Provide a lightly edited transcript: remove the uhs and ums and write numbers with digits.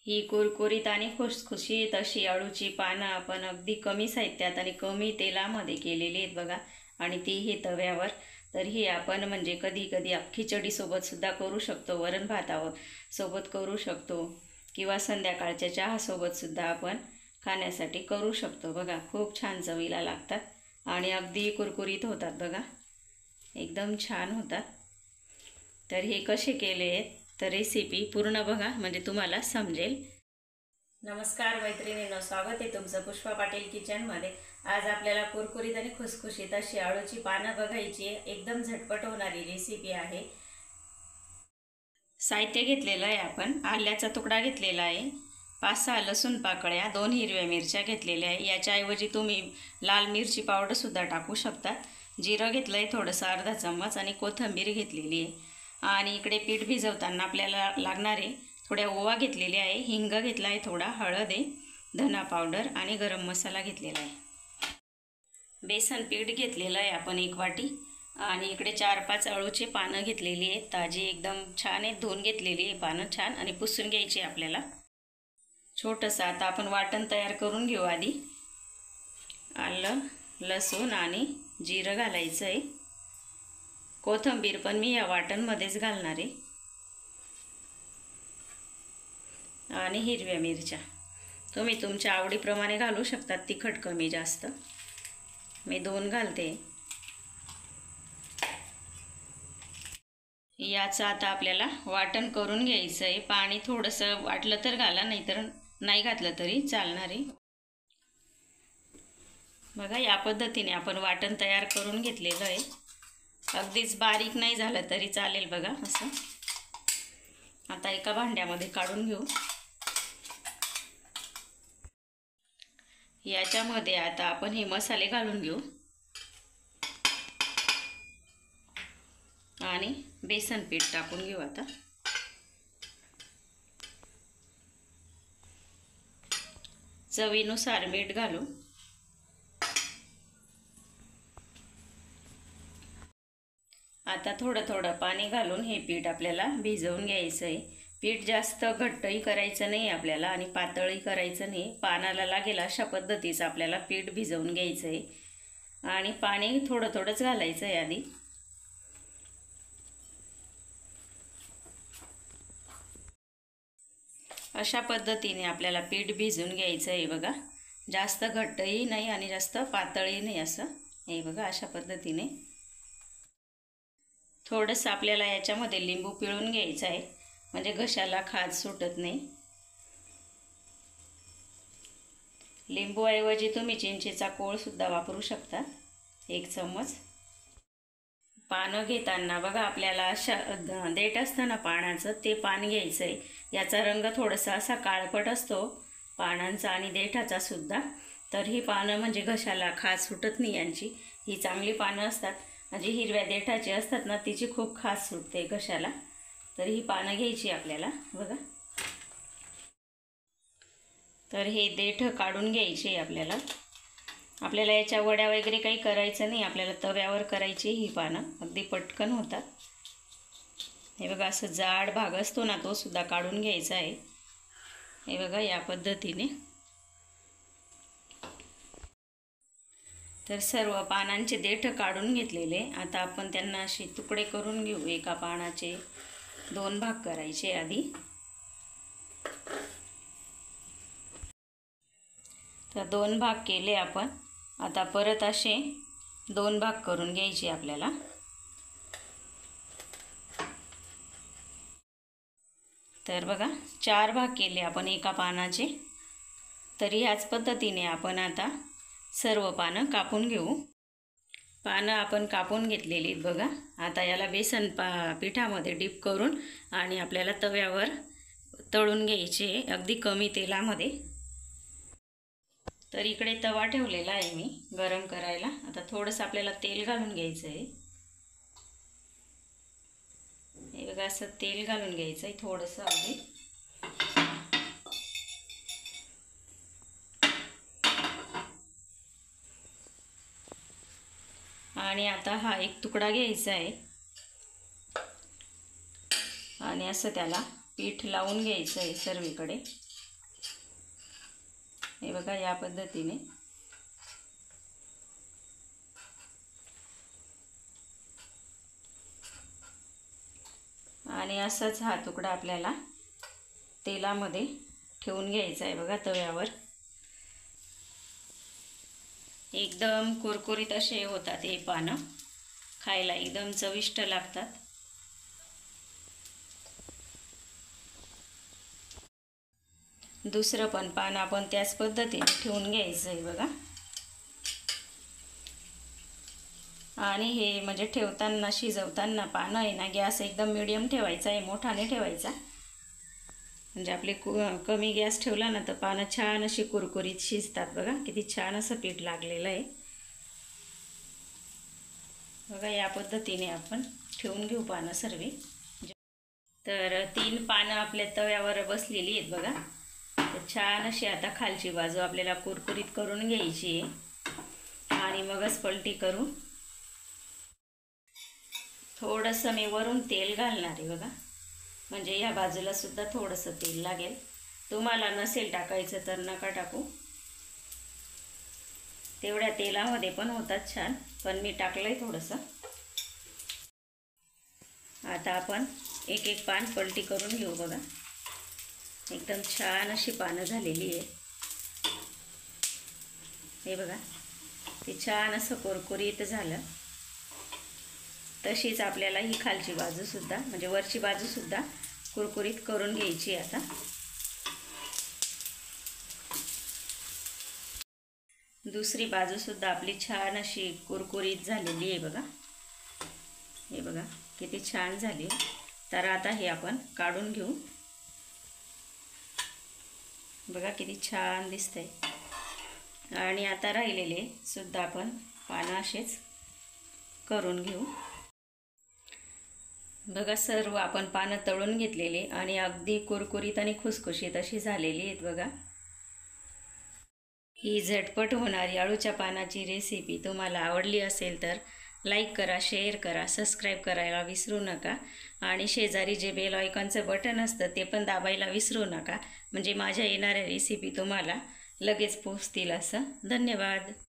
ही कुरकुरीत आणि खुसखुशीत अशी अळूची पानं आपण अगदी कमी साहित्यात आणि कमी तेलामध्ये केलेली आहेत बघा, आणि तीही तव्यावर. तर ही आपण म्हणजे कधी कधी खिचडीसोबत सुद्धा करू शकतो, वरण भातावर सोबत करू शकतो, किंवा संध्याकाळच्या चहासोबत सुद्धा आपण खाण्यासाठी करू शकतो बघा. खूप छान चवीला लागतात आणि अगदी कुरकुरीत होतात बघा, एकदम छान होतात. तर हे कसे केले आहेत तर रेसिपी पूर्ण बघा, म्हणजे तुम्हाला समजेल. नमस्कार मैत्रिणींनो, स्वागत आहे तुमचं पुष्पा पाटील किचनमध्ये. आज आपल्याला कुरकुरीत आणि खुसखुशीत अशी अळूची पानं बघायची आहे. एकदम झटपट होणारी रेसिपी आहे. साहित्य घेतलेलं आहे आपण आल्याचा तुकडा घेतलेला आहे, 5-6 लसूण पाकळ्या, 2 हिरव्या मिरच्या घेतलेल्या आहे. याच्याऐवजी तुम्ही लाल मिरची पावडरसुद्धा टाकू शकता. जिरं घेतलं आहे थोडंसं अर्धा चम्मच, आणि कोथिंबीर घेतलेली आहे. आणि इकडे पीठ भिजवताना आपल्याला लागणारे थोड्या ओवा घेतलेले आहे, हिंग घेतला आहे थोडा, हळद आहे, धना पावडर आणि गरम मसाला घेतलेला आहे. बेसन पीठ घेतलेलं आहे आपण 1 वाटी. आणि इकडे 4-5 अळूची पानं घेतलेली आहेत, ताजी एकदम छान आहे, धुवून घेतलेली आहे पानं छान, आणि पुसून घ्यायची आपल्याला. छोटंसं आता आपण वाटण तयार करून घेऊ. आधी आलं, लसूण आणि जिरं घालायचं आहे. कोथिंबीर पण मी या वाटणमध्येच घालणार आहे, आणि हिरव्या मिरच्या तुम्ही तुमच्या आवडीप्रमाणे घालू शकता, तिखट कमी जास्त. मी 2 घालते. याचं आता आपल्याला वाटण करून घ्यायचं आहे. पाणी थोडंसं वाटलं तर घाला, नाहीतर नाही घातलं तरी चालणार आहे बघा. या पद्धतीने आपण वाटण तयार करून घेतलेलं आहे. अगदीच बारीक नाही झालं तरी चालेल बघा असं. आता एका भांड्यामध्ये काढून घेऊ. याच्यामध्ये आता आपण हे मसाले घालून घेऊ, आणि बेसन पीठ टाकून घेऊ. आता चवीनुसार मीठ घालू. आता थोडं थोडं पाणी घालून हे पीठ आपल्याला भिजवून घ्यायचं आहे. पीठ जास्त घट्टही करायचं नाही आपल्याला, आणि पातळही करायचं नाही. पानाला लागेल अशा पद्धतीचं आपल्याला पीठ भिजवून घ्यायचं आहे, आणि पाणी थोडं थोडंच घालायचं आहे आधी. अशा पद्धतीने आपल्याला पीठ भिजवून घ्यायचं आहे बघा. जास्त घट्टही नाही आणि जास्त पातळही नाही, असं हे बघा. अशा पद्धतीने थोडंसं आपल्याला याच्यामध्ये लिंबू पिळून घ्यायचं आहे, म्हणजे घशाला खाज सुटत नाही. लिंबूऐवजी तुम्ही चिंचेचा कोळसुद्धा वापरू शकता, 1 चम्मच. पानं घेताना बघा आपल्याला अशा देठ असतं ना पानाचं, ते पान घ्यायचं आहे. याचा रंग थोडासा असा काळपट असतो पानांचा आणि देठाचा सुद्धा. तर ही पानं म्हणजे घशाला खाज सुटत नाही यांची. ही चांगली पानं असतात, म्हणजे हिरव्या देठाची असतात ना, तिची खूप खाज सुटते घशाला. तर ही पानं घ्यायची आपल्याला बघा. तर हे देठ काढून घ्यायचे आपल्याला. आपल्याला याच्या वड्या वगैरे काही करायचं नाही, आपल्याला तव्यावर करायची ही पानं, अगदी पटकन होतात. हे बघा, असं जाड भाग असतो ना, तो सुद्धा काढून घ्यायचा आहे. हे बघा या पद्धतीने. तर सर्व पानांचे देठ काढून घेतलेले. आता आपण त्यांना असे तुकडे करून घेऊ. एका पानाचे 2 भाग करायचे आधी. तर 2 भाग केले आपण. आता परत असे 2 भाग करून घ्यायचे आपल्याला. तर बघा 4 भाग केले आपण एका पानाचे. तर ह्याच पद्धतीने आपण आता सर्व पानं कापून घेऊ. पानं आपण कापून घेतलेली आहेत बघा. आता याला बेसन पिठामध्ये डीप करून आणि आपल्याला तव्यावर तळून घ्यायचे, अगदी कमी तेलामध्ये. तर इकडे तवा ठेवलेला आहे मी गरम करायला. आता थोडंसं आपल्याला तेल घालून घ्यायचं आहे. हे बघा, असं तेल घालून घ्यायचं आहे थोडंसं अगदी. आणि आता हा एक तुकडा घ्यायचा आहे, आणि असं त्याला पीठ लावून घ्यायचं आहे सर्वीकडे. हे बघा या पद्धतीने आणि असाच हा तुकडा आपल्याला तेलामध्ये ठेवून घ्यायचा आहे बघा तव्यावर। एकदम कुरकुरीत असे होतात हे पानं, खायला एकदम चविष्ट लागतात। दुसरं पण पान आपण त्याच पद्धतीने ठेवून घ्यायचं आहे बघा। आणि हे म्हणजे ठेवताना शिजवताना पानं आहे ना गॅस एकदम मिडियम ठेवायचा आहे, मोठा नाही ठेवायचा। म्हणजे आपले कमी गॅस ठेवला ना तर पानं छान अशी कुरकुरीत शिजतात बघा। किती छान असं पीठ लागलेलं आहे बघा। या पद्धतीने आपण ठेवून घेऊ पानं सर्व। तर 3 पानं आपल्या तव्यावर बसलेली आहेत बघा। तर छान अशी आता खालची बाजू आपल्याला कुरकुरीत करून घ्यायची आहे आणि मगच पलटी करू। थोडंसं मी वरून तेल घालणार आहे बघा, म्हणजे या बाजूला सुद्धा थोडंसं तेल लागेल। तुम्हाला नसेल टाकायचं तर नका टाकू, तेवढ्या तेलामध्ये पण होतात छान, पण मी टाकलंय थोडंसं। आता आपण एक एक पान पलटी करून घेऊ बघा। एकदम छान अशी पानं झालेली आहे हे बघा। ते छान असं कुरकुरीत झालं। तशीच आपल्याला ही खालची बाजू सुद्धा म्हणजे वरची बाजू सुद्धा कुरकुरीत करून घ्यायची आता। दुसरी बाजू सुद्धा आपली छान अशी कुरकुरीत झालेली आहे बघा। हे बघा किती छान झाली। तर आता हे आपण काढून घेऊ बघा, किती छान दिसतंय। आणि आता राहिलेले सुद्धा आपण पानं असेच करून घेऊ बघा। सर्व आपण पानं तळून घेतलेले आणि अगदी कुरकुरीत आणि खुसखुशीत अशी झालेली आहेत बघा। ही झटपट होणारी अळूच्या पानाची रेसिपी तुम्हाला आवडली असेल तर लाईक करा, शेअर करा, सबस्क्राईब करायला विसरू नका। आणि शेजारी जे बेल आयकॉनचं बटन असतं ते पण दाबायला विसरू नका, म्हणजे माझ्या येणाऱ्या रेसिपी तुम्हाला लगेच पोहोचतील असं। धन्यवाद।